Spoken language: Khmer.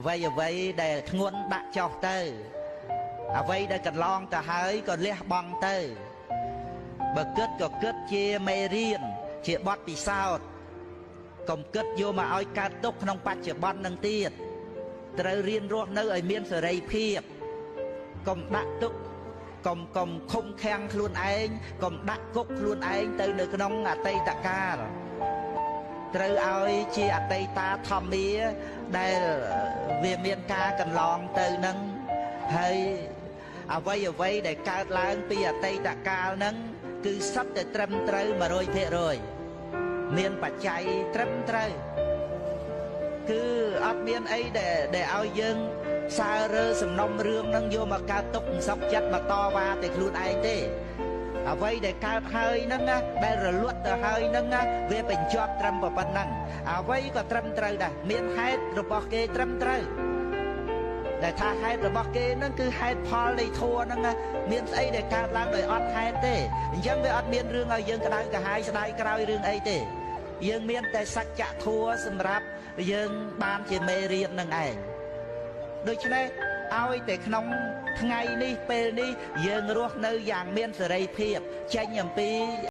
vây để nguồn đã cho tới vây để cần lon ta hơi còn lẽ băng tới bậc kết có kết chia mê riêng chia bọt vì sao công kết vô mà oi ca túc nông bát chia bọt nâng tiết trời riêng ruột nơi ở miền sở đây phiệp công đã túc công không khen luôn anh công đã cúc luôn anh từ nơi nông tây tạ ca trời ơi chia tây ta thầm mía đây về miền ca cần lon từ nâng hay vây để caoឡើងពីអតីតកាលហ្នឹងគឺសត្វតែត្រឹមត្រូវ 100% មានបច្ច័យត្រឹមត្រូវគឺអត់មានអីដែលឲ្យយើងសើរើសំណុំរឿងហ្នឹងយកមកកើតទុកសុខចិត្តមកតវ៉ាតែខ្លួនឯងទេអ្វីដែលកើតហើយហ្នឹងដែលរលត់ទៅហើយហ្នឹងវាបញ្ចប់ត្រឹមប៉ុណ្ណឹងអ្វីក៏ត្រឹមត្រូវដែរមានហេតុរបស់គេត្រឹមត្រូវដែលថាហេតុរបស់គេហ្នឹងគឺហេតុផលនៃធัวហ្នឹងមានស្អីដែលកើតឡើងដោយអត់ហេតុទេអញ្ចឹងវាអត់មានរឿងឲ្យយើងក្តៅក្រហាយស្ដាយក្រោយរឿងអីទេយើងមានតែសច្ចធัวសម្រាប់យើងបានជាមេរៀននឹងឯងដូច្នេះឲ្យតែក្នុងថ្ងៃនេះពេលនេះយើងរស់នៅយ៉ាងមានសេរីភាពចេញអំពី